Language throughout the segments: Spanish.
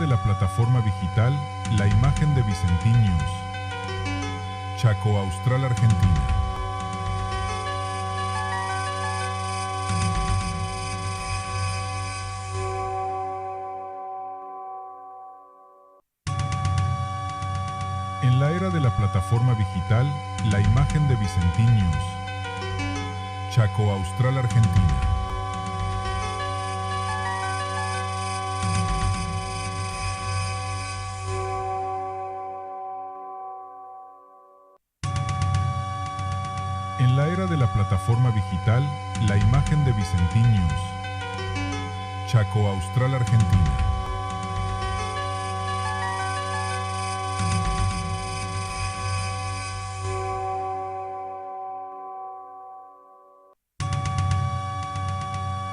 de la plataforma digital La Imagen de Vicentiños, Chaco Austral, Argentina. En la era de la plataforma digital La Imagen de Vicentiños, Chaco Austral, Argentina. En la era de la plataforma digital La Imagen de Vicentiños, Chaco Austral, Argentina.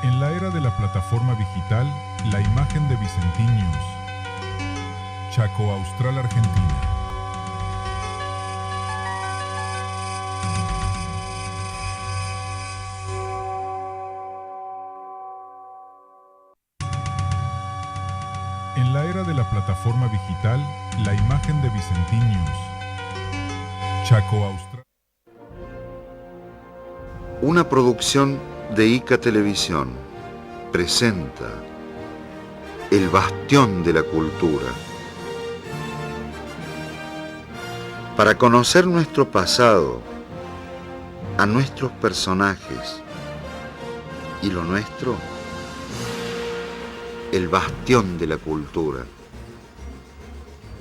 En la era de la plataforma digital La Imagen de Vicentiños, Chaco Austral, Argentina. En la era de la plataforma digital La Imagen de Vicentiños, Chaco Austral. Una producción de ICA Televisión presenta El Bastión de la Cultura. Para conocer nuestro pasado, a nuestros personajes y lo nuestro, el bastión de la cultura,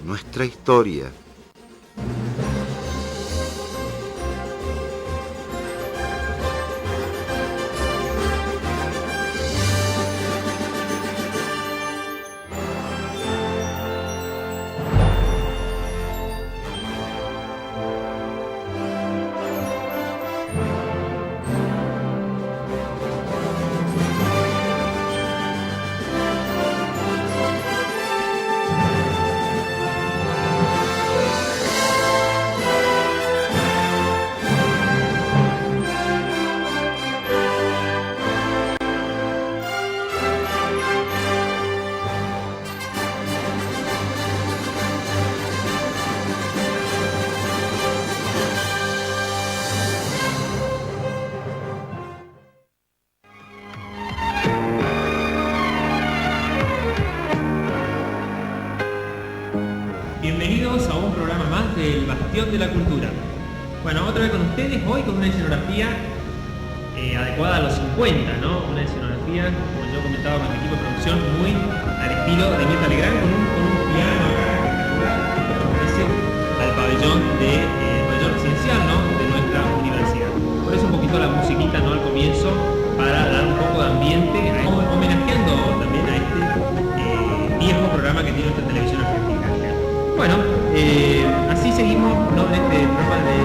nuestra historia. Bienvenidos a un programa más del Bastión de la Cultura. Bueno, otra vez con ustedes, hoy con una escenografía adecuada a los 50, ¿no? Una escenografía, como yo comentaba con el equipo de producción, muy al estilo de Mirta Legrand, con un piano acá espectacular, que pertenece al pabellón residencial, ¿no? De nuestra universidad. Por eso un poquito la musiquita, ¿no? Al comienzo, para dar un poco de ambiente, homenajeando también a este viejo programa que tiene nuestra televisión argentina. Bueno, así seguimos, ¿no? En este programa de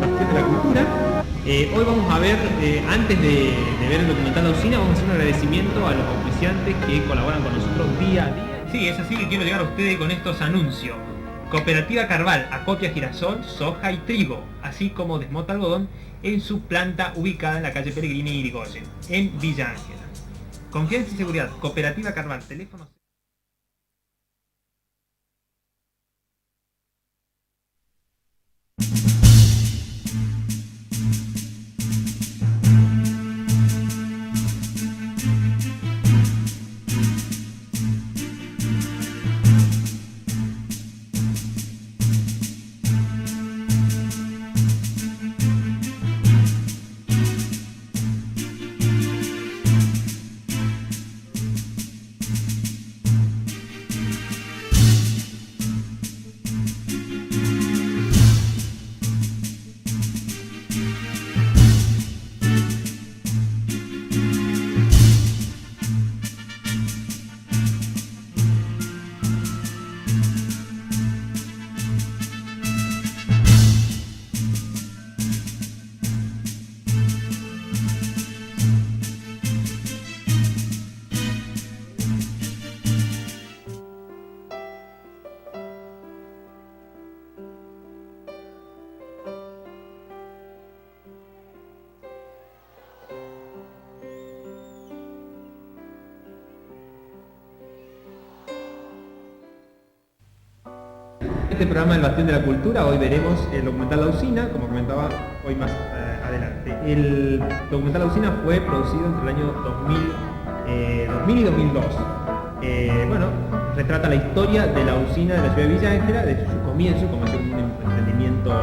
Bastión de la Cultura. Hoy vamos a ver, antes de ver el documental de Usina, vamos a hacer un agradecimiento a los auspiciantes que colaboran con nosotros día a día. Sí, es así que quiero llegar a ustedes con estos anuncios. Cooperativa Carval acopia girasol, soja y trigo, así como desmota algodón en su planta ubicada en la calle Peregrini y Irigoyen, en Villa Ángela. Confianza y seguridad, Cooperativa Carval, teléfono... este programa del Bastión de la Cultura, hoy veremos el documental La Usina, como comentaba hoy más adelante. El documental La Usina fue producido entre el año 2000 y 2002. Bueno, retrata la historia de la usina de la ciudad de Villa Ángela, desde su comienzo como un emprendimiento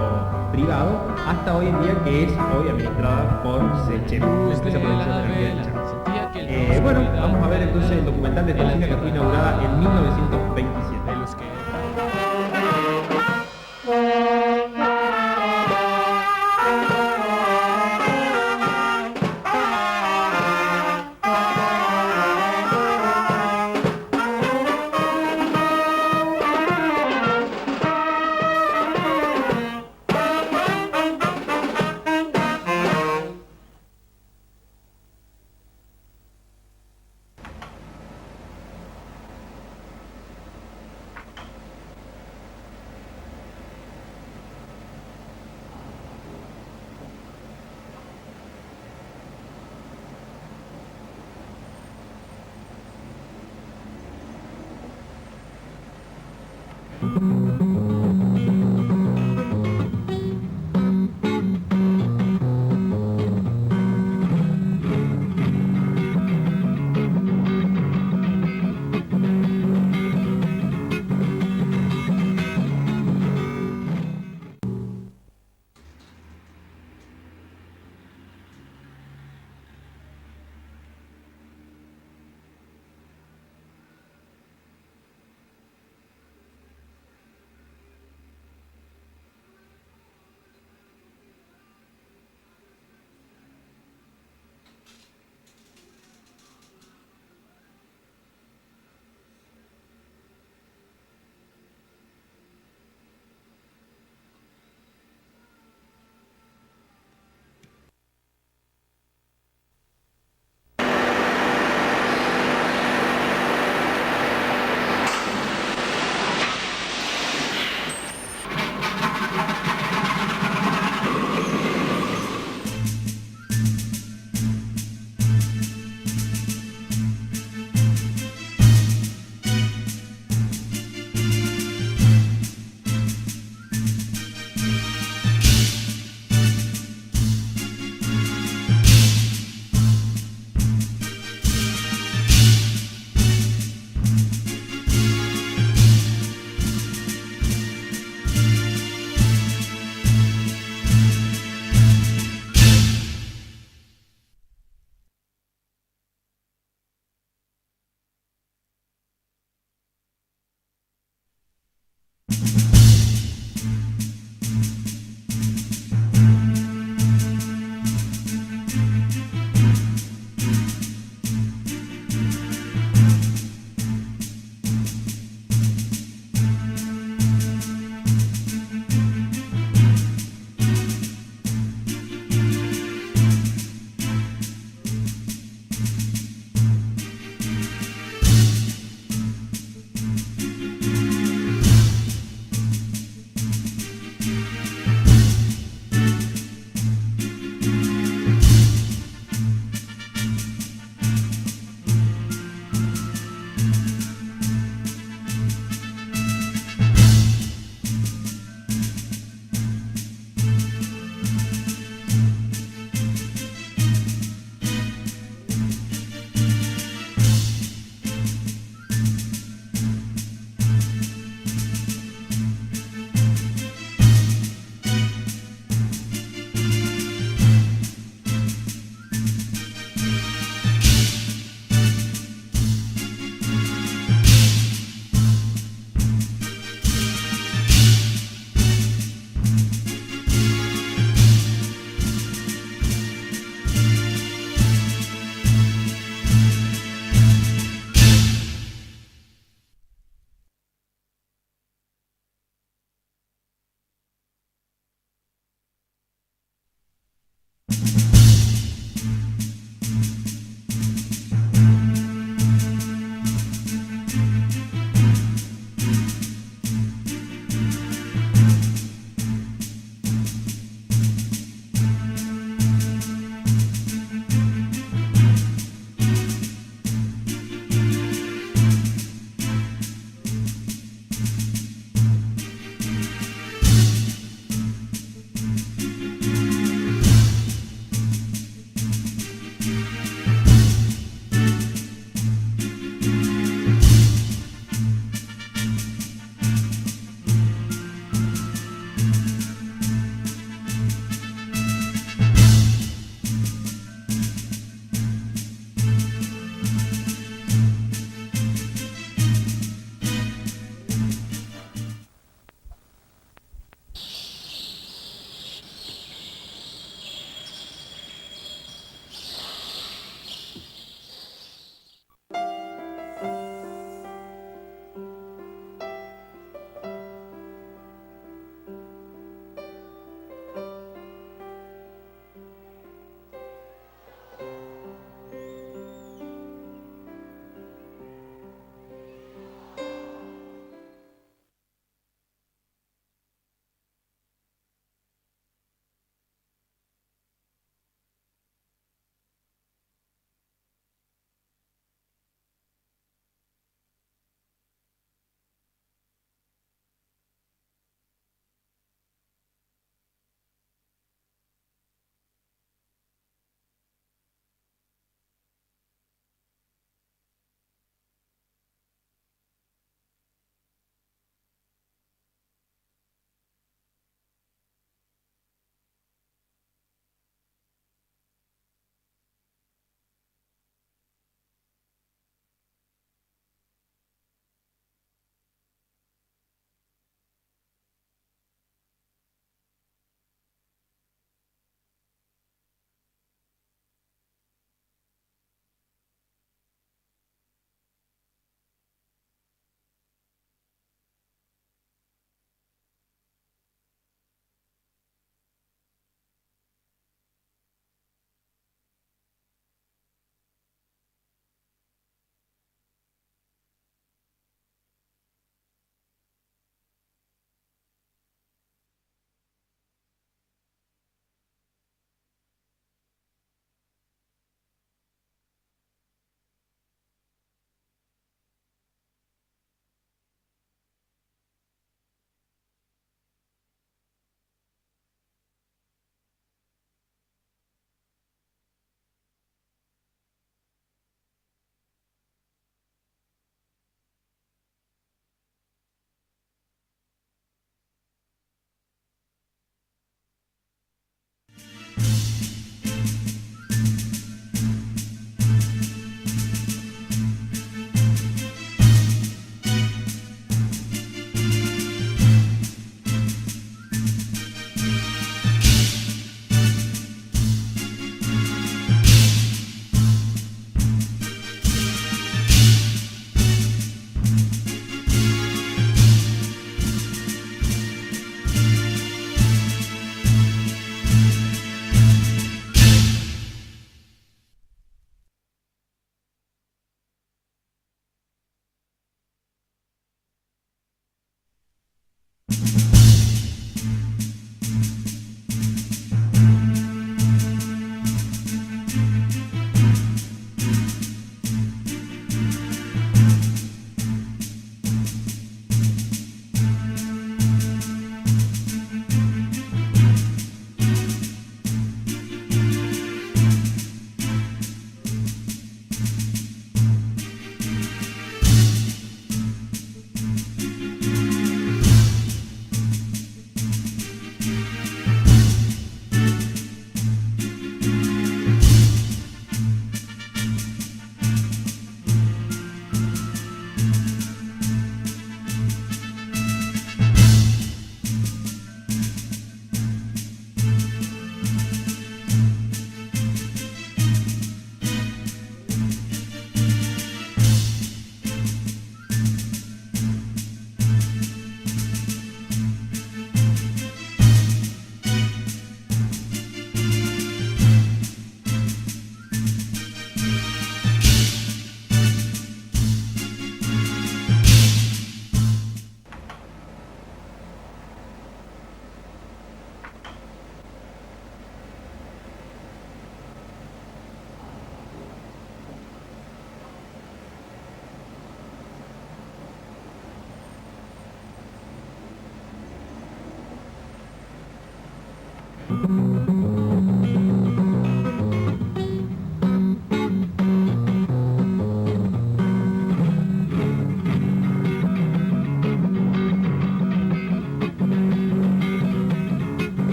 privado, hasta hoy en día que es hoy administrada por Sechem, la empresa productora de energía de Chaco. Bueno, vamos a ver entonces el documental de esta usina que fue inaugurada en 1927.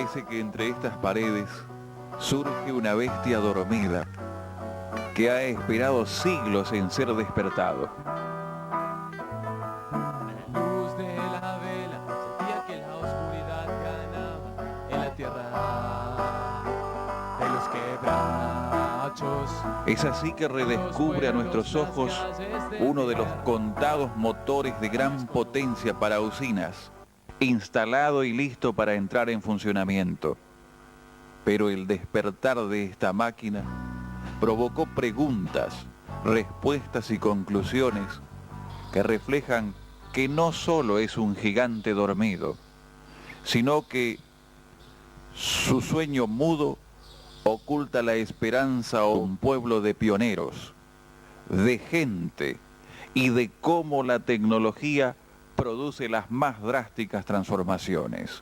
Parece que entre estas paredes surge una bestia dormida que ha esperado siglos en ser despertado. A la luz de la vela sentía que la oscuridad ganaba en la tierra de los quebrachos. Es así que redescubre a nuestros ojos uno de los contados motores de gran potencia para usinas, instalado y listo para entrar en funcionamiento. Pero el despertar de esta máquina provocó preguntas, respuestas y conclusiones que reflejan que no solo es un gigante dormido, sino que su sueño mudo oculta la esperanza a un pueblo de pioneros, de gente y de cómo la tecnología produce las más drásticas transformaciones.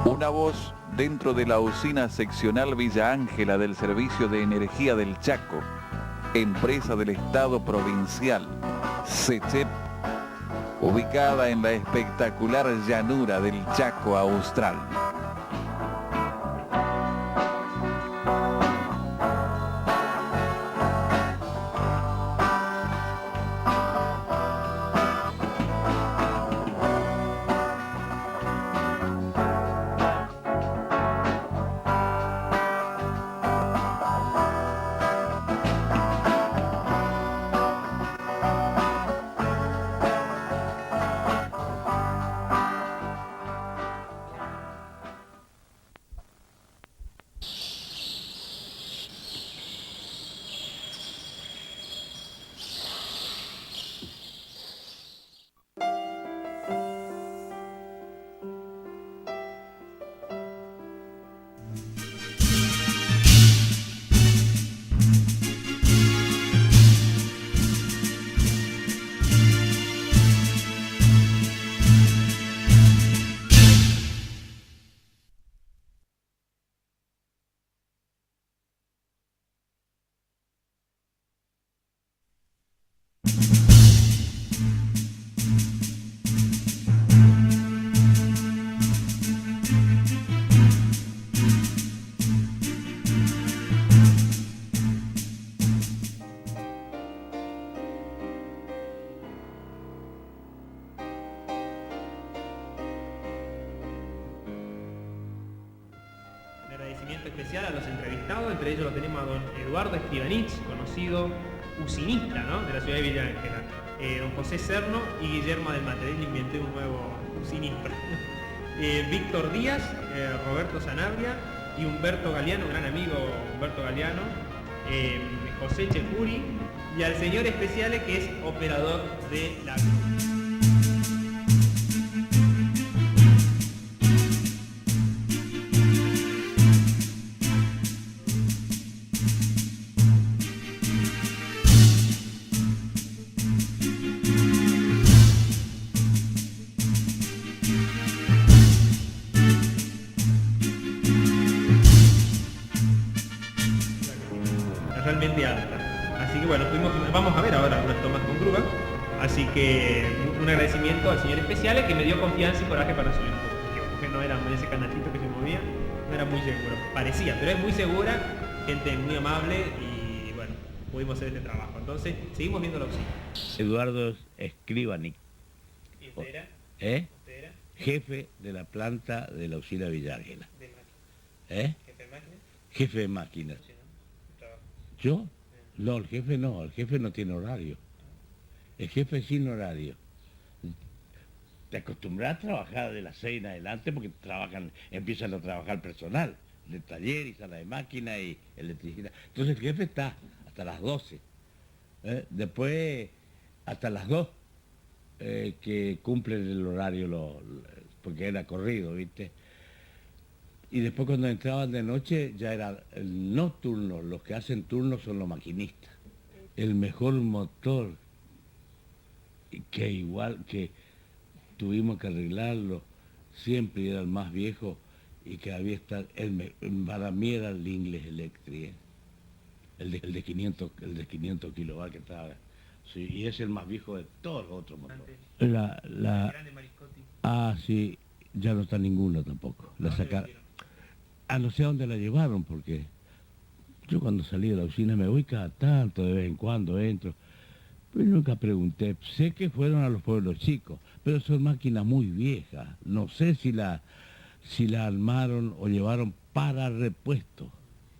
Una voz dentro de la usina seccional Villa Ángela del Servicio de Energía del Chaco, empresa del Estado provincial, SECHEP, ubicada en la espectacular llanura del Chaco Austral. Especial a los entrevistados, entre ellos lo tenemos a don Eduardo Estibanich, conocido usinista, ¿no?, de la ciudad de Villa Ángela, don José Serno y Guillermo del Mate. Le inventé un nuevo usinista. Víctor Díaz, Roberto Sanabria y Humberto Galeano, gran amigo Humberto Galeano, José Chefuri y al señor Especiale, que es operador de la... realmente alta. Así que bueno, vamos a ver ahora unas tomas con grúa. Así que un agradecimiento al señor Especiale, que me dio confianza y coraje para subir. Porque no era ese canastito que se movía, no era muy seguro. Parecía, pero es muy segura, gente muy amable y bueno, pudimos hacer este trabajo. Entonces, seguimos viendo la usina. Eduardo Escribanic. ¿Y usted era? ¿Usted era? Jefe de la planta de la usina Villa Ángela. ¿De máquina? ¿Jefe de máquina? Jefe de máquina. Sí, ¿no? ¿Yo? No, el jefe no tiene horario. El jefe es sin horario. Te acostumbras a trabajar de las 6 en adelante porque empiezan a trabajar personal, de taller y sala de máquina y electricidad. Entonces el jefe está hasta las 12. Después hasta las 2 que cumplen el horario porque era corrido, ¿viste? Y después cuando entraban de noche ya era no turno, los que hacen turno son los maquinistas. El mejor motor que igual que tuvimos que arreglarlo, siempre era el más viejo y que había estado, para mí era el Inglés Electric, el de 500 kilovatios que estaba Sí, y es el más viejo de todos los otros motores. El grande Mariscotti. Sí, ya no está ninguna tampoco. La sacaron. No sé a dónde la llevaron, porque yo cuando salí de la usina me voy cada tanto, de vez en cuando entro, pero nunca pregunté. Sé que fueron a los pueblos chicos, pero son máquinas muy viejas. No sé si la armaron o llevaron para repuesto.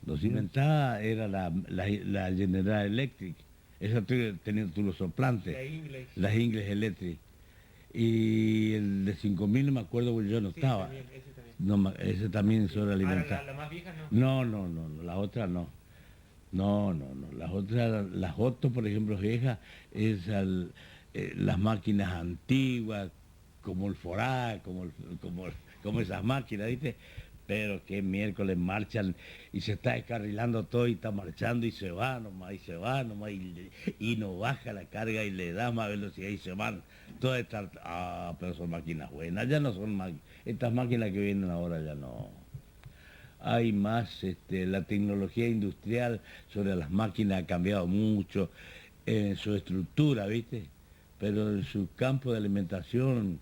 Los inventada era la General Electric. Esa tenía tubo soplante. Las Ingles Electric. Y el de 5000 no me acuerdo porque yo no estaba. También, ese también. No, ese también es hora alimentar. Ahora, la más vieja no. No, la otra no. No. Las otras, por ejemplo, viejas, es las máquinas antiguas, como el Forá, como esas máquinas, ¿viste? Pero que miércoles marchan y se está descarrilando todo y está marchando y se va nomás, y no baja la carga y le da más velocidad y se van. Todas estas, pero son máquinas buenas, ya no son máquinas, estas máquinas que vienen ahora ya no. Hay más, la tecnología industrial sobre las máquinas ha cambiado mucho en su estructura, ¿viste? Pero en su campo de alimentación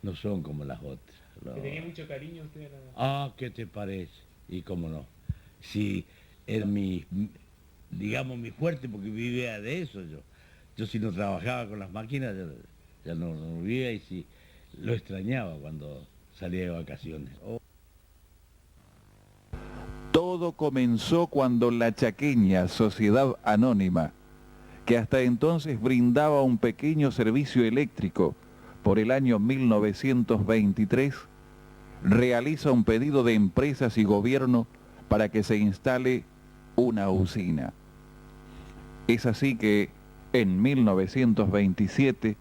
no son como las otras. No. Que tenía mucho cariño usted a la... ¿Qué te parece? Y cómo no. Si era mi fuerte, porque vivía de eso yo. Yo si no trabajaba con las máquinas, ya no vivía, y si lo extrañaba cuando salía de vacaciones. Todo comenzó cuando la chaqueña Sociedad Anónima, que hasta entonces brindaba un pequeño servicio eléctrico, por el año 1923, realiza un pedido de empresas y gobierno para que se instale una usina. Es así que en 1927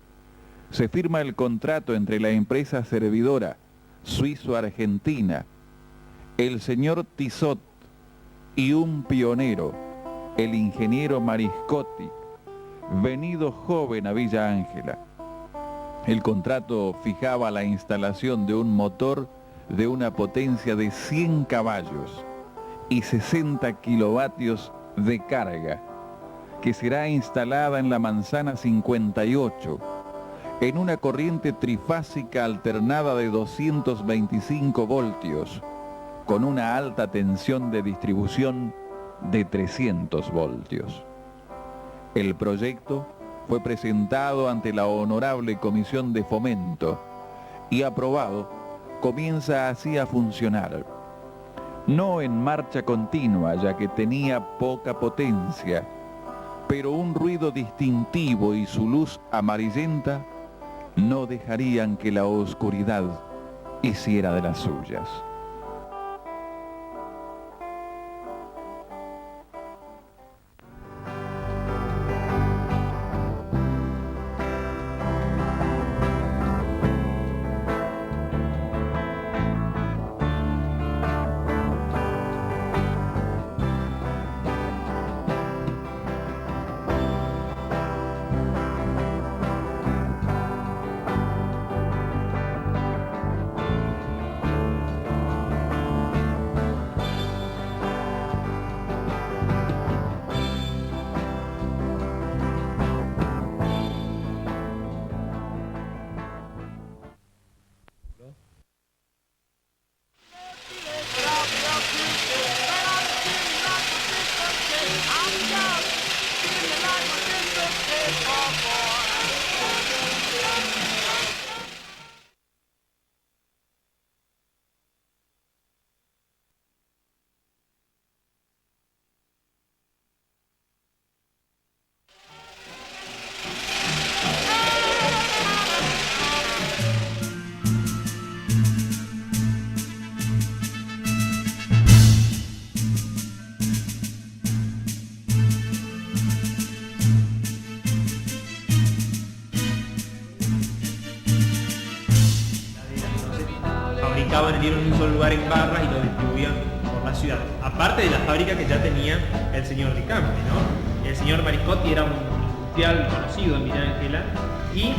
se firma el contrato entre la empresa servidora suizo-argentina, el señor Tissot, y un pionero, el ingeniero Mariscotti, venido joven a Villa Ángela. El contrato fijaba la instalación de un motor de una potencia de 100 caballos y 60 kilovatios de carga, que será instalada en la manzana 58, en una corriente trifásica alternada de 225 voltios, con una alta tensión de distribución de 300 voltios. El proyecto fue presentado ante la Honorable Comisión de Fomento y aprobado, comienza así a funcionar. No en marcha continua, ya que tenía poca potencia, pero un ruido distintivo y su luz amarillenta no dejarían que la oscuridad hiciera de las suyas. fabricaban el hierro en un solo lugar en barras y lo distribuían por la ciudad. Aparte de la fábrica que ya tenía el señor Ricampi, ¿no? El señor Mariscotti era un industrial conocido en Villa Ángela y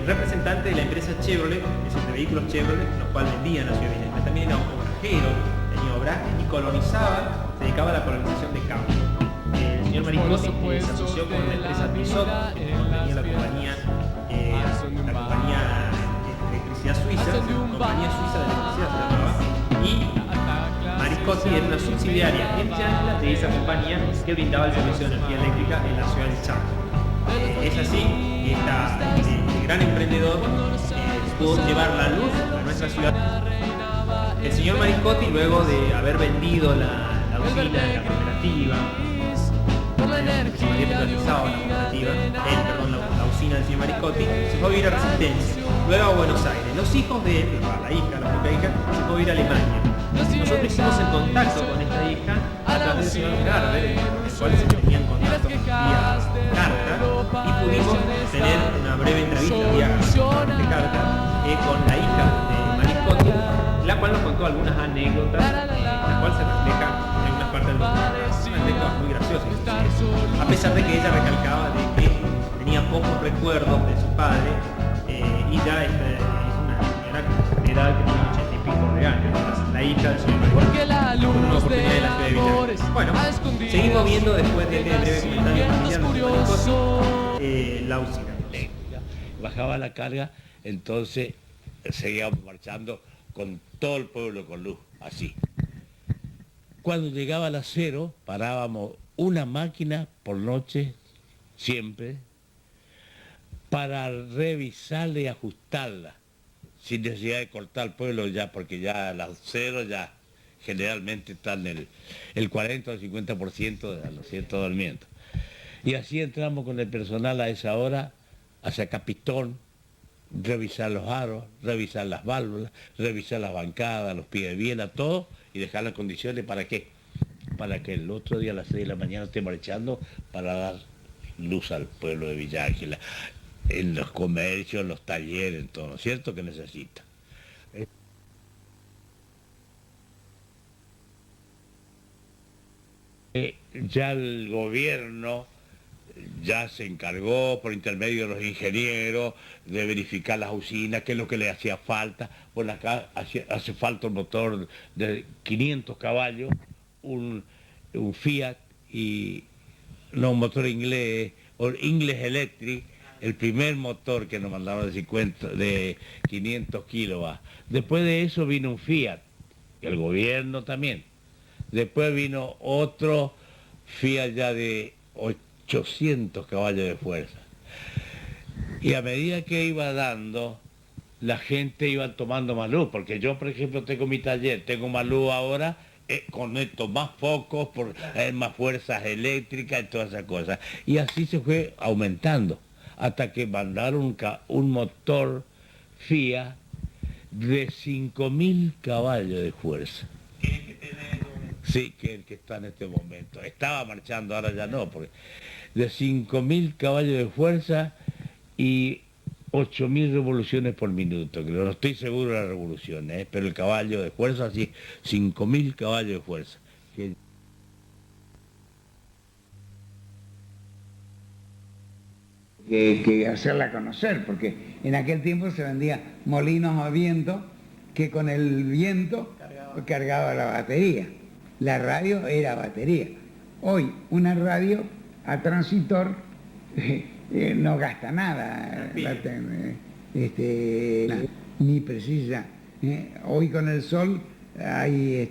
representante de la empresa Chevrolet, es decir, de vehículos Chevrolet, los cuales vendían a la ciudad de Villa Ángela. También era obrajero, tenía obraje y colonizaba, se dedicaba a la colonización de campo. El señor señor Mariscotti se asoció con la empresa Tissot, tenía la compañía de electricidad suiza, compañía suiza de electricidad se llamaba, y Mariscotti era una subsidiaria en Chancla de esa compañía que brindaba el servicio de energía eléctrica en la ciudad de Chaco. Es así que este gran emprendedor pudo llevar la luz a nuestra ciudad. El señor Mariscotti, luego de haber vendido la usina de la cooperativa, se había privatizado la cooperativa, la usina del señor Mariscotti, se fue a vivir a Resistencia, luego a Buenos Aires. Los hijos de él, la hija, la propia hija, se fue a vivir a Alemania. Nosotros hicimos el contacto con esta hija a través del señor Garber, en el cual se tenía en contacto vía carta, y pudimos tener una breve entrevista vía carta con la hija de Mariscotti, la cual nos contó algunas anécdotas, la cual se refleja en algunas partes del mundo. Anécdotas muy graciosas, a pesar de que ella recalcaba de que tenía pocos recuerdos de su padre y ya es una señora de edad que tiene 80 y pico de años, la hija del señor Mariscotti, con una oportunidad de la ciudad de Villa. Bueno, seguimos viendo después de este breve comentario familiar de Mariscotti la usina. Bajaba la carga, entonces seguíamos marchando con todo el pueblo con luz, así. Cuando llegaba las 0, parábamos una máquina por noche, siempre, para revisarla y ajustarla, sin necesidad de cortar el pueblo ya, porque ya a las 0 ya generalmente están el 40 o el 50% de los ciertos dormiendo. Y así entramos con el personal a esa hora, hacia Capitón, revisar los aros, revisar las válvulas, revisar las bancadas, los pies de biela, todo, y dejar las condiciones. ¿Para qué? Para que el otro día a las 6 de la mañana esté marchando para dar luz al pueblo de Villa Ángela, en los comercios, en los talleres, en todo, ¿no es cierto? Que necesita. Ya el gobierno ya se encargó por intermedio de los ingenieros de verificar las usinas, qué es lo que le hacía falta. Bueno, acá hace falta un motor de 500 caballos, un Fiat y no, un motor inglés, o English Electric, el primer motor que nos mandaron de 500 kilovatios. Después de eso vino un Fiat, el gobierno también. Después vino otro Fiat ya de 800 caballos de fuerza. Y a medida que iba dando, la gente iba tomando más luz, porque yo, por ejemplo, tengo mi taller, tengo más luz ahora, conecto más focos, más fuerzas eléctricas y todas esas cosas. Y así se fue aumentando, hasta que mandaron un motor Fiat de 5.000 caballos de fuerza. Sí, que el que está en este momento. Estaba marchando, ahora ya no, porque de 5.000 caballos de fuerza y 8.000 revoluciones por minuto, que no estoy seguro de las revoluciones, pero el caballo de fuerza, sí, 5.000 caballos de fuerza. Que hacerla conocer, porque en aquel tiempo se vendía molinos a viento, que con el viento cargaba la batería. La radio era batería. Hoy una radio a transistor no gasta nada, ni precisa. Hoy con el sol hay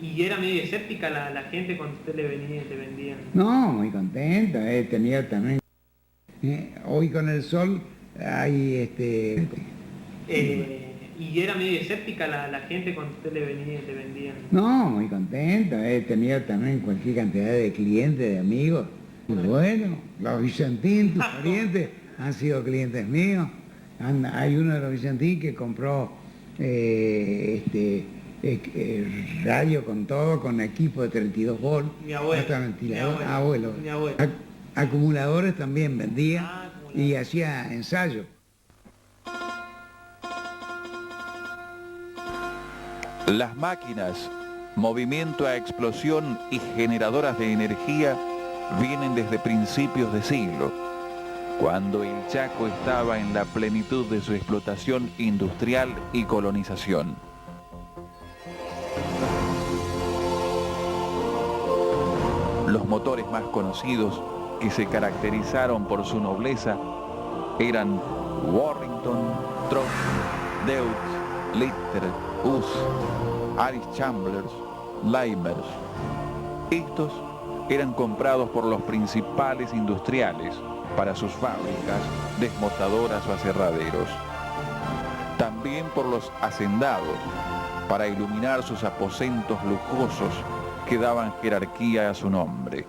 ¿Y era medio escéptica la gente cuando usted le venía y te vendían? No, muy contento, tenía también. Hoy con el sol hay ¿Y era medio escéptica la gente cuando usted le venía y te vendían? No, muy contento, he tenido también cualquier cantidad de clientes, de amigos. Y bueno, los Vicentín, tus parientes, han sido clientes míos. Hay uno de los Vicentín que compró radio con todo, con equipo de 32 volts. Mi abuelo. Hasta ventilador. Abuelo. Mi abuelo. Acumuladores también vendía y hacía ensayos. Las máquinas, movimiento a explosión y generadoras de energía vienen desde principios de siglo, cuando el Chaco estaba en la plenitud de su explotación industrial y colonización. Los motores más conocidos, que se caracterizaron por su nobleza, eran Warrington, Trott, Deutz, Lister, Uss, Aris-Chamblers, Leimers. Estos eran comprados por los principales industriales para sus fábricas, desmotadoras o aserraderos. También por los hacendados, para iluminar sus aposentos lujosos que daban jerarquía a su nombre.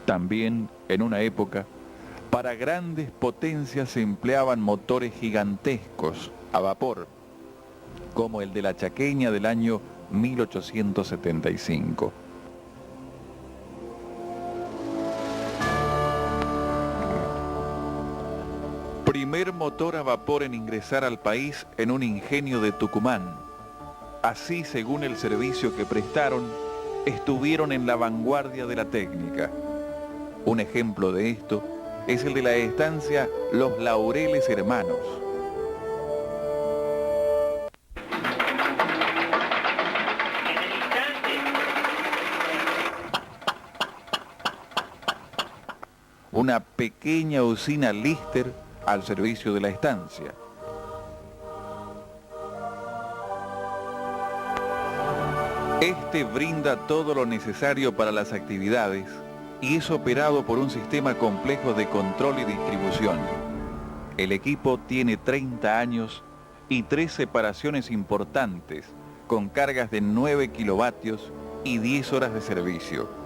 También, en una época, para grandes potencias se empleaban motores gigantescos a vapor, como el de la Chaqueña del año 1875. Primer motor a vapor en ingresar al país en un ingenio de Tucumán. Así, según el servicio que prestaron, estuvieron en la vanguardia de la técnica. Un ejemplo de esto es el de la estancia Los Laureles Hermanos. Una pequeña usina Lister al servicio de la estancia. Este brinda todo lo necesario para las actividades y es operado por un sistema complejo de control y distribución. El equipo tiene 30 años y 3 separaciones importantes, con cargas de 9 kilovatios y 10 horas de servicio.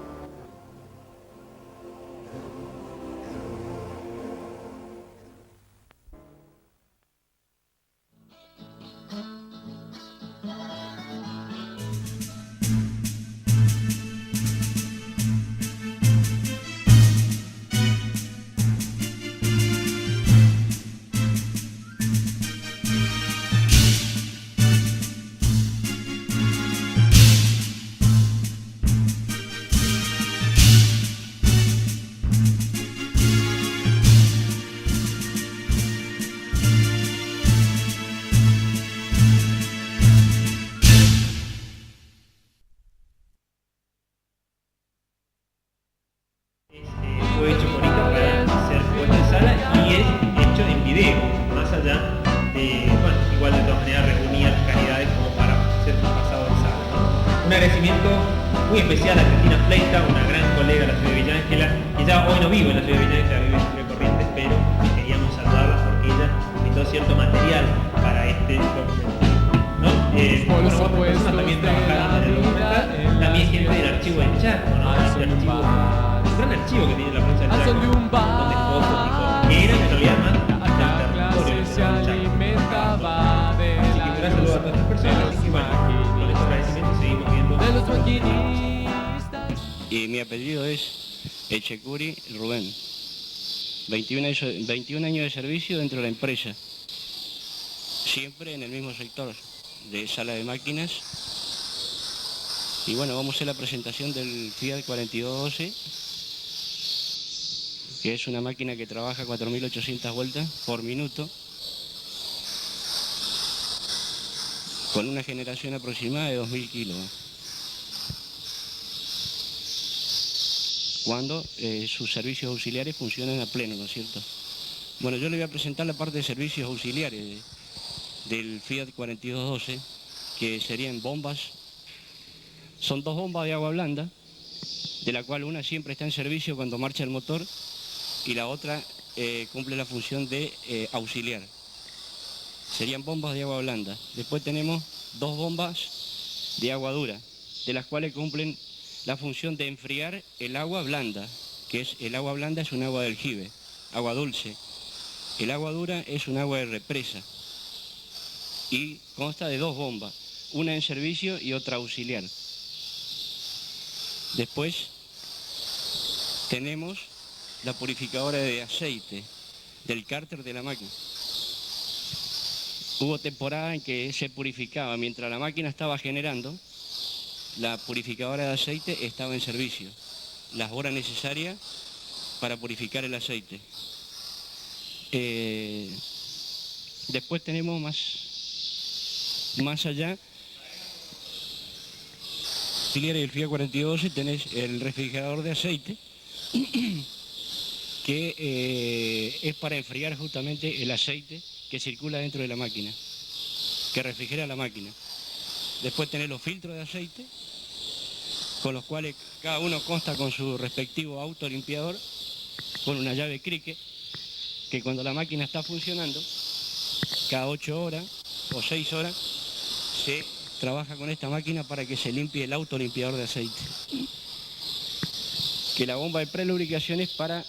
Fue hecho por ICA para ser puesto en sala y es hecho en video, más allá de, bueno, igual de todas maneras reunía las calidades como para ser pasado en sala, ¿no? Un agradecimiento muy especial a Cristina Fleita, una gran colega de la ciudad de Villa Ángela, que ya hoy no vive en la ciudad de Villa Ángela, vive en Ciudad Corrientes, pero queríamos saludarla porque ella invitó cierto material para este documental, ¿no? Bueno, otras personas también trabajaron en el documental, también gente del archivo del Chaco, ¿no? El gran archivo que tiene la provincia del Chaco, donde fotos y cosas, que eran en realidad más del territorio del Chaco. Así que un gran saludo a todas estas personas y bueno, con estos agradecimientos seguimos viendo. Y mi apellido es Echecuri Rubén. 21 años de servicio dentro de la empresa. Siempre en el mismo sector de sala de máquinas. Y bueno, vamos a hacer la presentación del Fiat 4212, que es una máquina que trabaja 4.800 vueltas por minuto, con una generación aproximada de 2.000 kilos. Cuando sus servicios auxiliares funcionan a pleno, ¿no es cierto? Bueno, yo le voy a presentar la parte de servicios auxiliares del Fiat 4212, que serían bombas. Son 2 bombas de agua blanda, de la cual una siempre está en servicio cuando marcha el motor y la otra cumple la función de auxiliar. Serían bombas de agua blanda. Después tenemos 2 bombas de agua dura, de las cuales cumplen la función de enfriar el agua blanda, que es el agua blanda es un agua de aljibe, agua dulce. El agua dura es un agua de represa y consta de 2 bombas, una en servicio y otra auxiliar. Después tenemos la purificadora de aceite del cárter de la máquina. Hubo temporadas en que se purificaba mientras la máquina estaba generando, la purificadora de aceite estaba en servicio, las horas necesarias para purificar el aceite. Después tenemos más allá auxiliares del Fiat 4212 tenés el refrigerador de aceite, que es para enfriar justamente el aceite que circula dentro de la máquina, que refrigera la máquina. Después tenés los filtros de aceite, con los cuales cada uno consta con su respectivo autolimpiador, con una llave Cricket, que cuando la máquina está funcionando, cada 8 horas o 6 horas, se trabaja con esta máquina para que se limpie el autolimpiador de aceite. Que la bomba de prelubricación es para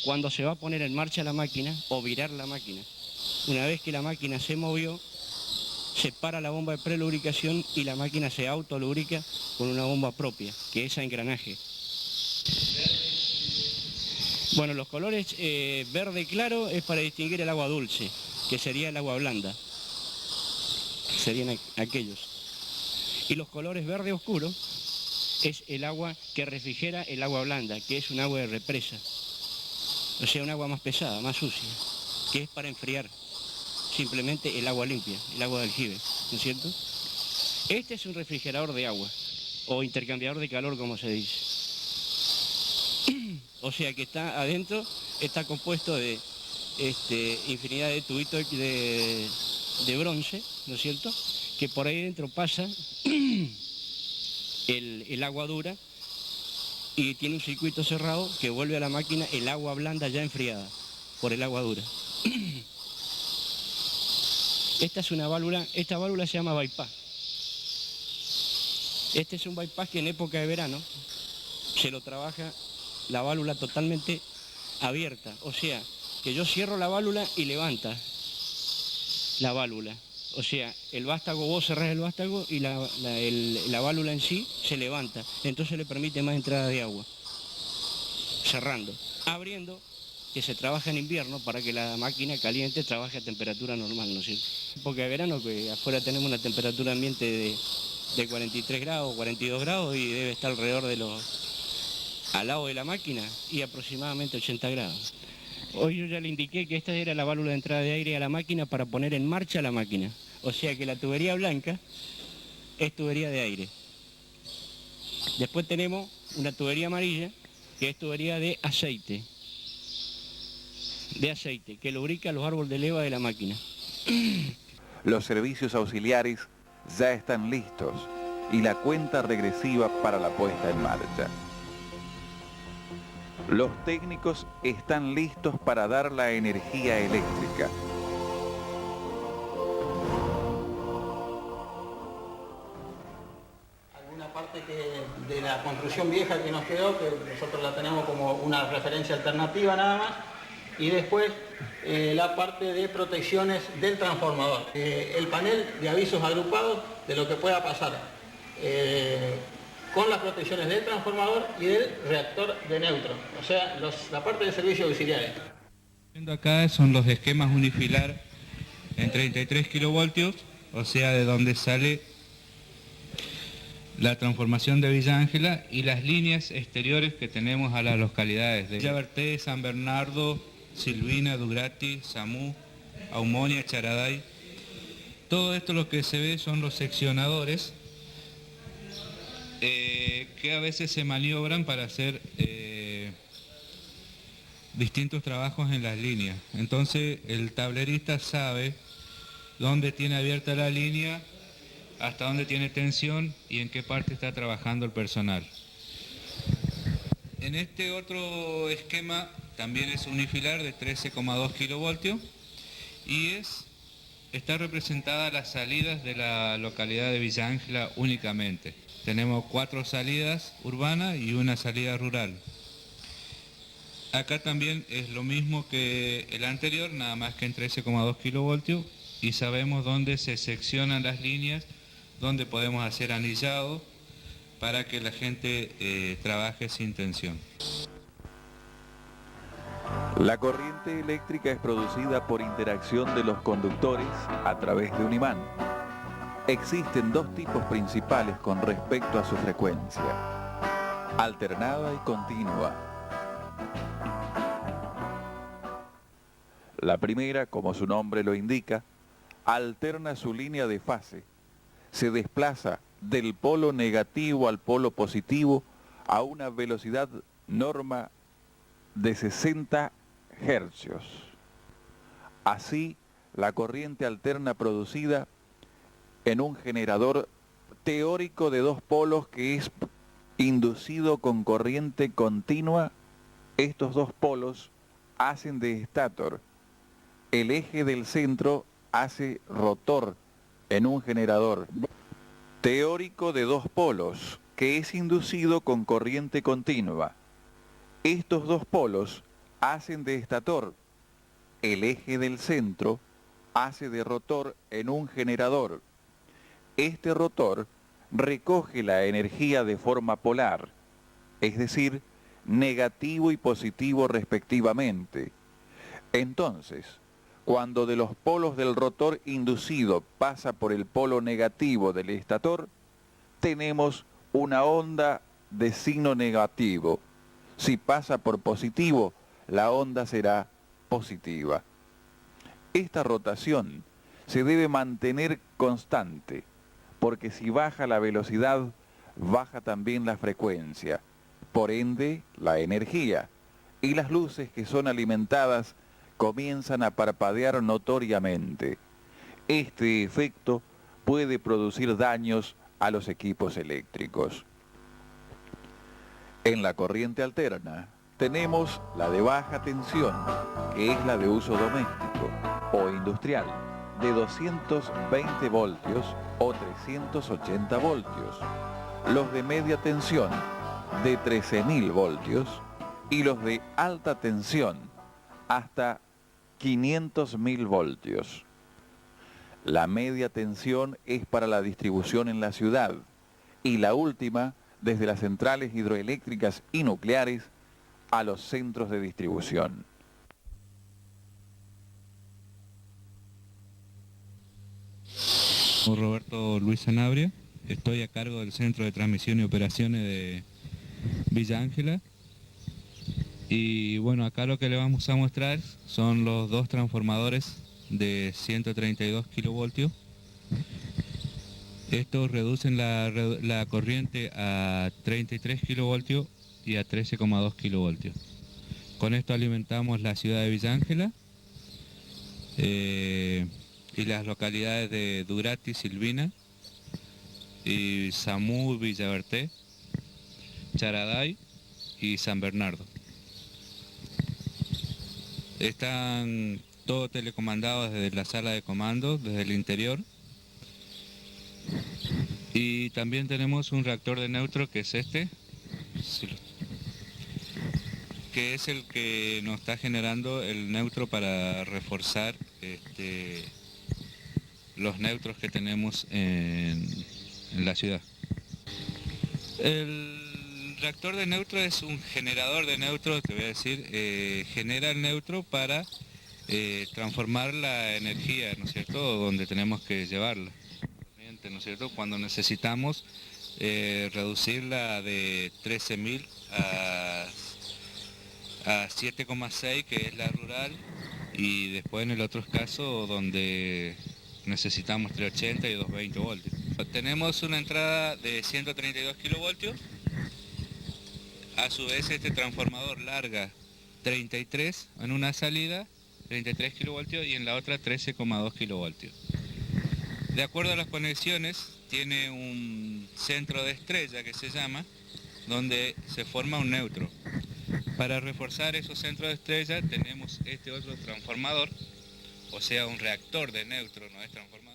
cuando se va a poner en marcha la máquina o virar la máquina. Una vez que la máquina se movió, se para la bomba de prelubricación y la máquina se autolubrica con una bomba propia, que es a engranaje. Bueno, los colores verde claro es para distinguir el agua dulce, que sería el agua blanda. Serían aquellos. Y los colores verde oscuro es el agua que refrigera el agua blanda, que es un agua de represa. O sea, un agua más pesada, más sucia, que es para enfriar simplemente el agua limpia, el agua de aljibe, ¿no es cierto? Este es un refrigerador de agua, o intercambiador de calor, como se dice. O sea que está adentro, está compuesto de infinidad de tubitos de bronce, ¿no es cierto?, que por ahí dentro pasa el agua dura y tiene un circuito cerrado que vuelve a la máquina el agua blanda ya enfriada por el agua dura. Esta es una válvula, esta válvula se llama bypass. Este es un bypass que en época de verano se lo trabaja la válvula totalmente abierta, o sea, que yo cierro la válvula y levanta la válvula. O sea, el vástago, vos cerrás el vástago y la válvula en sí se levanta. Entonces le permite más entrada de agua. Cerrando. Abriendo, que se trabaja en invierno para que la máquina caliente trabaje a temperatura normal, ¿no es cierto? Porque de verano, que afuera tenemos una temperatura ambiente de 43 grados, 42 grados y debe estar alrededor de al lado de la máquina y aproximadamente 80 grados. Hoy yo ya le indiqué que esta era la válvula de entrada de aire a la máquina para poner en marcha la máquina. O sea que la tubería blanca es tubería de aire. Después tenemos una tubería amarilla, que es tubería de aceite. Que lubrica los árboles de leva de la máquina. Los servicios auxiliares ya están listos y la cuenta regresiva para la puesta en marcha. Los técnicos están listos para dar la energía eléctrica. Alguna parte de la construcción vieja que nos quedó, que nosotros la tenemos como una referencia alternativa nada más, y después la parte de protecciones del transformador. El panel de avisos agrupados de lo que pueda pasar. Con las protecciones del transformador y del reactor de neutro, o sea, la parte de servicios auxiliares. Viendo acá son los esquemas unifilar en 33 kilovoltios, o sea, de donde sale la transformación de Villa Ángela y las líneas exteriores que tenemos a las localidades de Llaverté, San Bernardo, Silvina, Dugrati, Samú, Aumonia, Charaday. Todo esto lo que se ve son los seccionadores que a veces se maniobran para hacer distintos trabajos en las líneas. Entonces el tablerista sabe dónde tiene abierta la línea, hasta dónde tiene tensión y en qué parte está trabajando el personal. En este otro esquema también es unifilar de 13,2 kilovoltios y está representada las salidas de la localidad de Villa Ángela únicamente. Tenemos 4 salidas urbanas y una salida rural. Acá también es lo mismo que el anterior, nada más que en 13,2 kilovoltios y sabemos dónde se seccionan las líneas, dónde podemos hacer anillado para que la gente trabaje sin tensión. La corriente eléctrica es producida por interacción de los conductores a través de un imán. Existen 2 tipos principales con respecto a su frecuencia: alternada y continua. La primera, como su nombre lo indica, alterna su línea de fase, se desplaza del polo negativo al polo positivo a una velocidad norma de 60 hercios. Así, la corriente alterna producida en un generador teórico de dos polos que es inducido con corriente continua, estos dos polos hacen de estator. El eje del centro hace rotor en un generador teórico de dos polos que es inducido con corriente continua. Estos dos polos hacen de estator. El eje del centro hace de rotor en un generador. Este rotor recoge la energía de forma polar, es decir, negativo y positivo respectivamente. Entonces, cuando de los polos del rotor inducido pasa por el polo negativo del estator, tenemos una onda de signo negativo. Si pasa por positivo, la onda será positiva. Esta rotación se debe mantener constante, porque si baja la velocidad, baja también la frecuencia, por ende la energía, y las luces que son alimentadas comienzan a parpadear notoriamente. Este efecto puede producir daños a los equipos eléctricos. En la corriente alterna tenemos la de baja tensión, que es la de uso doméstico o industrial, de 220 voltios o 380 voltios, los de media tensión de 13.000 voltios y los de alta tensión hasta 500.000 voltios. La media tensión es para la distribución en la ciudad y la última desde las centrales hidroeléctricas y nucleares a los centros de distribución. Soy Roberto Luis Sanabria, estoy a cargo del Centro de Transmisión y Operaciones de Villa Ángela. Y bueno, acá lo que le vamos a mostrar son los dos transformadores de 132 kilovoltios. Estos reducen la corriente a 33 kilovoltios y a 13,2 kilovoltios. Con esto alimentamos la ciudad de Villa Ángela y las localidades de Durati, Silvina, y Samú, Villaverté, Charaday y San Bernardo. Están todos telecomandados desde la sala de comando, desde el interior. Y también tenemos un reactor de neutro que es este, que es el que nos está generando el neutro para reforzar los neutros que tenemos en la ciudad. El reactor de neutro es un generador de neutro, te voy a decir, genera el neutro para transformar la energía, ¿no es cierto?, donde tenemos que llevarla, ¿no es cierto?, cuando necesitamos reducirla de 13.000 a 7,6, que es la rural, y después en el otro caso donde necesitamos 380 y 220 voltios. Tenemos una entrada de 132 kilovoltios, a su vez este transformador larga 33 en una salida, 33 kilovoltios, y en la otra 13,2 kilovoltios. De acuerdo a las conexiones, tiene un centro de estrella que se llama, donde se forma un neutro. Para reforzar esos centros de estrella tenemos este otro transformador, o sea, un reactor de neutro, no es transformador.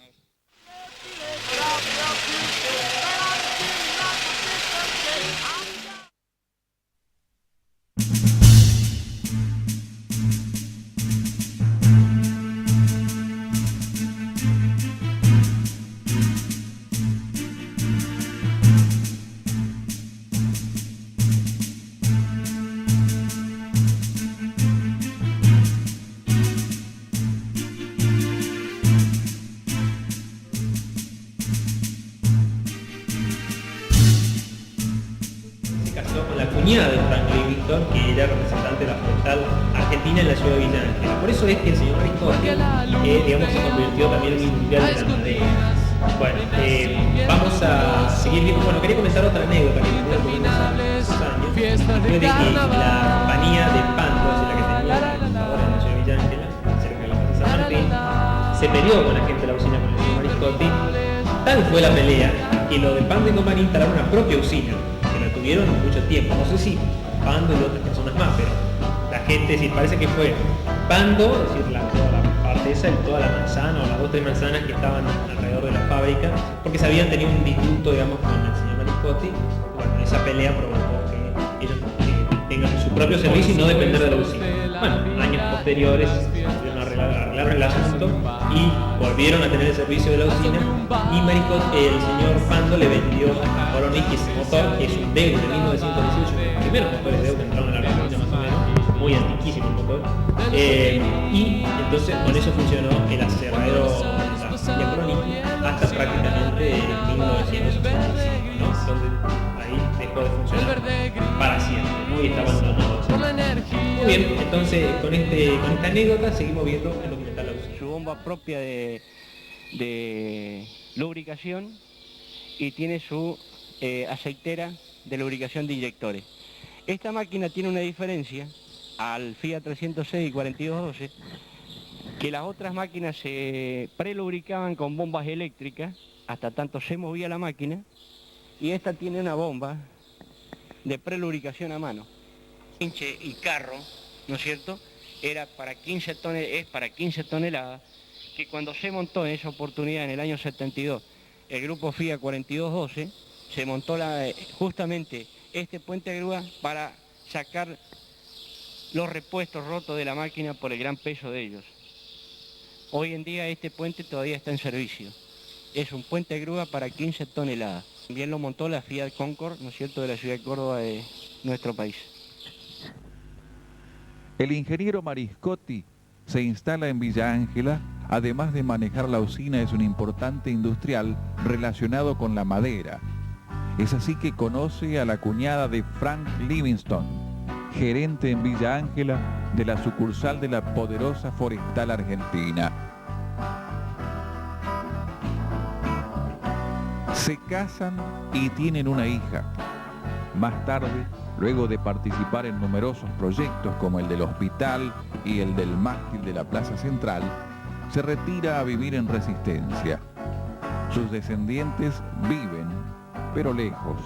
De Franklin Víctor, que era representante de la Forestal Argentina en la ciudad de Villa Ángela. Por eso es que el señor Ristori, digamos, se convirtió también en un industrial de la madera. Bueno, vamos a seguir viendo, bueno, quería comentar otra anécdota que me dio por unos años, fue de que la compañía de Pando, es la que tenía ahora en la ciudad de Villa Ángela, cerca de la Plaza San Martín, se peleó con la gente de la usina, con el señor Mariscotti. Tal fue la pelea que lo de Pando y compañía instalaron una propia usina, que la tuvieron mucho tiempo, no sé si Pando y otras personas más, pero la gente, sí, parece que fue Pando, es decir, toda la parte esa y toda la manzana o las 2 o 3 manzanas que estaban alrededor de la fábrica, porque se habían tenido un disgusto, digamos, con el señor Mariscotti. Bueno, esa pelea provocó que ellos tengan su propio servicio y no depender de la usina. Bueno, años posteriores arreglaron el asunto y volvieron a tener el servicio de la usina, y Mariscotti, el señor Pando le vendió a Moronic ese motor, que es un Deus de 1918, los primeros motores Deus que entraron en la Argentina más o menos, muy antiquísimo el motor, y entonces con eso funcionó el aserradero de Moronic hasta prácticamente 1985, ¿no? Donde ahí dejó de funcionar para siempre, ¿no? Y está abandonado. Muy bien, entonces con esta anécdota seguimos viendo el documental La Usina. Su bomba propia de lubricación y tiene su aceitera de lubricación de inyectores. Esta máquina tiene una diferencia al Fiat 306 y 4212, que las otras máquinas se prelubricaban con bombas eléctricas hasta tanto se movía la máquina, y esta tiene una bomba de prelubricación a mano. Hinche y carro, ¿no es cierto? Es para 15 toneladas, que cuando se montó en esa oportunidad en el año 72, el grupo Fiat 4212, se montó justamente este puente de grúa para sacar los repuestos rotos de la máquina por el gran peso de ellos. Hoy en día este puente todavía está en servicio. Es un puente de grúa para 15 toneladas. También lo montó la Fiat Concord, ¿no es cierto?, de la ciudad de Córdoba, de nuestro país. El ingeniero Mariscotti se instala en Villa Ángela. Además de manejar la usina, es un importante industrial relacionado con la madera. Es así que conoce a la cuñada de Frank Livingstone, gerente en Villa Ángela de la sucursal de la poderosa Forestal Argentina. Se casan y tienen una hija. Más tarde, luego de participar en numerosos proyectos como el del hospital y el del mástil de la Plaza Central, se retira a vivir en Resistencia. Sus descendientes viven, pero lejos,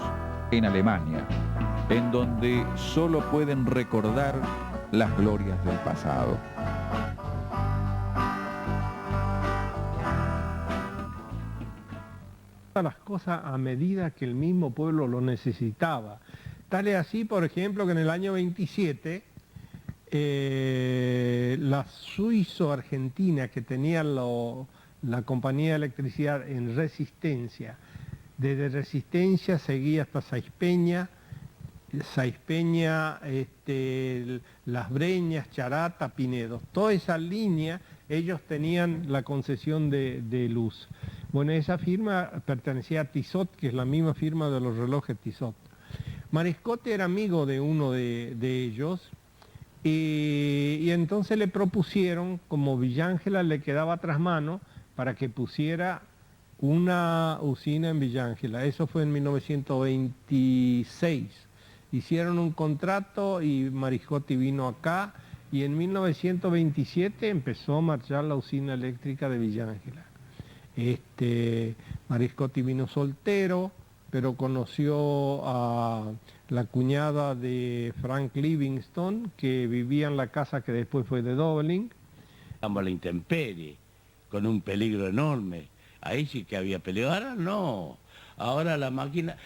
en Alemania, en donde solo pueden recordar las glorias del pasado. Las cosas a medida que el mismo pueblo lo necesitaba. Tal es así, por ejemplo, que en el año 27 la suizo-argentina, que tenía la compañía de electricidad en Resistencia, desde Resistencia seguía hasta Saizpeña, Las Breñas, Charata, Pinedo. Toda esa línea ellos tenían la concesión de luz. Bueno, esa firma pertenecía a Tissot, que es la misma firma de los relojes Tissot. Mariscotti era amigo de uno de ellos, y entonces le propusieron, como Villa Ángela le quedaba tras mano, para que pusiera una usina en Villa Ángela. Eso fue en 1926. Hicieron un contrato y Mariscotti vino acá, y en 1927 empezó a marchar la usina eléctrica de Villa Ángela. Mariscotti vino soltero, pero conoció a la cuñada de Frank Livingstone, que vivía en la casa que después fue de Doveling. Estamos a la intemperie, con un peligro enorme. Ahí sí que había peligro, ahora no. Ahora la máquina,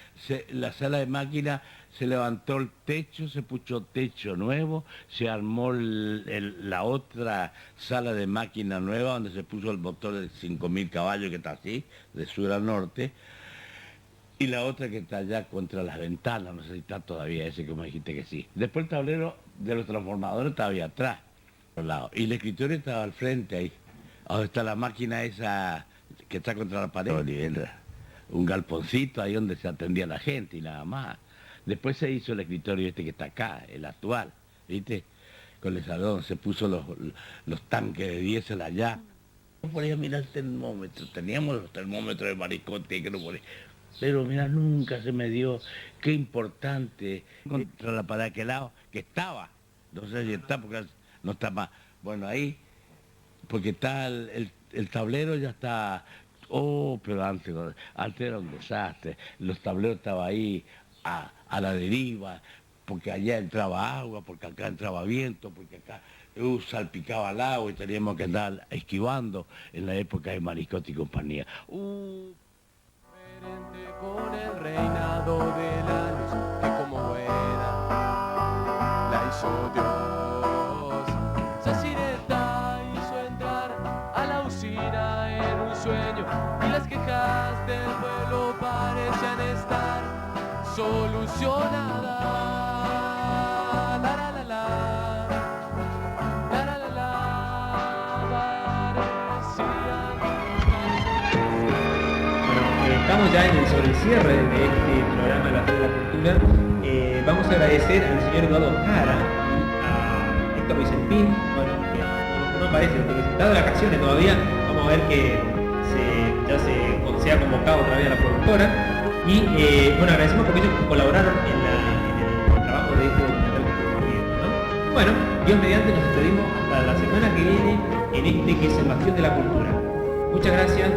la sala de máquina se levantó el techo, se puso techo nuevo, se armó la otra sala de máquina nueva donde se puso el motor de 5.000 caballos que está así, de sur a norte, y la otra que está allá contra las ventanas, no sé si está todavía ese, como dijiste que sí. Después el tablero de los transformadores estaba ahí atrás, al lado, y el escritorio estaba al frente ahí, donde está la máquina esa que está contra la pared, un galponcito ahí donde se atendía a la gente y nada más. Después se hizo el escritorio este que está acá, el actual, ¿viste? Con el salón, se puso los tanques de diésel allá. No podía mirar el termómetro, teníamos los termómetros de Mariscotti que no podía. Pero mira, nunca se me dio, qué importante, contra la para aquel lado, que estaba, no sé si está, porque no está más, bueno, ahí, porque está el tablero ya está, pero antes era un desastre, los tableros estaban ahí a la deriva, porque allá entraba agua, porque acá entraba viento, porque acá salpicaba el agua y teníamos que andar esquivando en la época de Mariscotti y compañía. Con el reinado de la luz, que como buena la hizo Dios. Sacireta hizo entrar a la usina en un sueño, y las quejas del pueblo parecían estar solucionadas. La, la, la, la. La, la, la, la. Estamos ya sobre el cierre de este programa de la Feria de la Cultura. Vamos a agradecer al señor Eduardo Jara y a Héctor Vicentín, bueno, que no aparece, porque está de vacaciones todavía. Vamos a ver que se ha convocado otra vez a la productora. Y bueno, agradecemos porque ellos colaboraron en el trabajo de este documental que estamos viendo, ¿no? Bueno, Dios mediante, nos despedimos hasta la semana que viene en este que es el Bastión de la Cultura. Muchas gracias.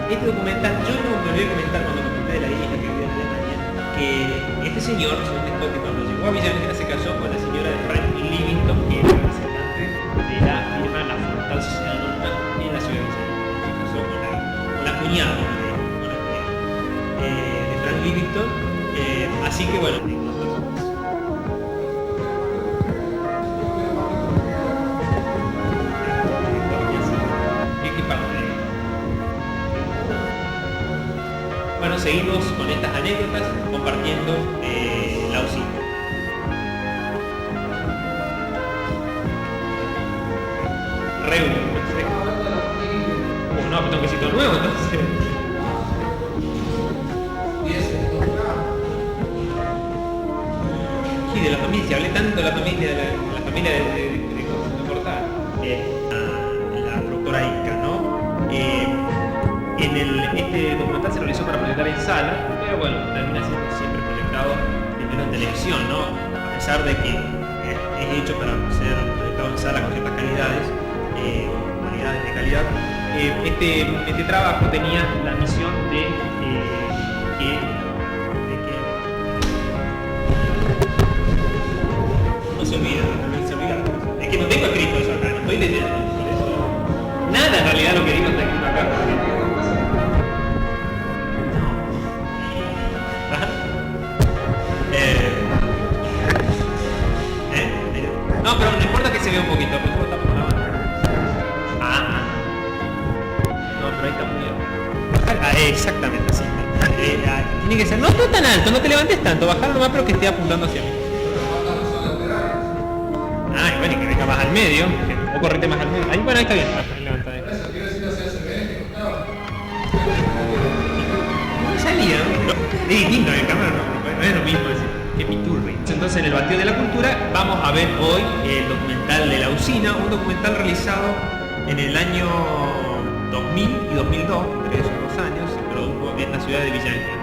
Este documental, yo no me olvidé de comentar cuando comenté de la hija que vivía en Alemania, que este señor, que cuando llegó a Villa Negra se casó con la señora de Franklin Livingston, que era representante de la firma La Forestal Sociedad Anónima en la ciudad de Villa Negra. Se casó con la cuñada de Frank Livingston, así que bueno. Bueno, seguimos con estas anécdotas compartiendo la usina. Reunión. No, pero tengo que decir todo nuevo entonces. Sí, de la familia, si hablé tanto de la familia, de la familia de Cortar, la productora Inca, ¿no? Este documental se realizó para proyectar en sala, pero bueno, termina siendo siempre proyectado primero en televisión, ¿no? A pesar de que es hecho para ser proyectado en sala con ciertas calidades, variedades de calidad, este trabajo tenía la misión de que no se olvida, es que no tengo escrito eso acá, no estoy leyendo por eso. Nada en realidad lo que digo está escrito acá. No, pero no importa que se vea un poquito, pero está por la mano. No, pero ahí está muy bien. Exactamente así. Tiene que ser, no está tan alto, no te levantes tanto, bajar nomás pero que esté apuntando hacia mí. Bueno, y que venga más al medio, o correte más al medio. Ahí, bueno, ahí está bien. Levanta ahí. No salía, es distinto en el cámara, no es lo mismo decir. Que piturri. Entonces en el Bastión de la Cultura vamos a ver hoy el documental de La Usina, un documental realizado en el año 2000 y 2002, entre esos 2 años, se produjo en la ciudad de Villa Negra.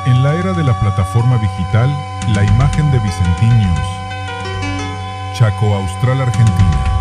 En la era de la plataforma digital, la imagen de Vicentinius. Chaco Austral, Argentina.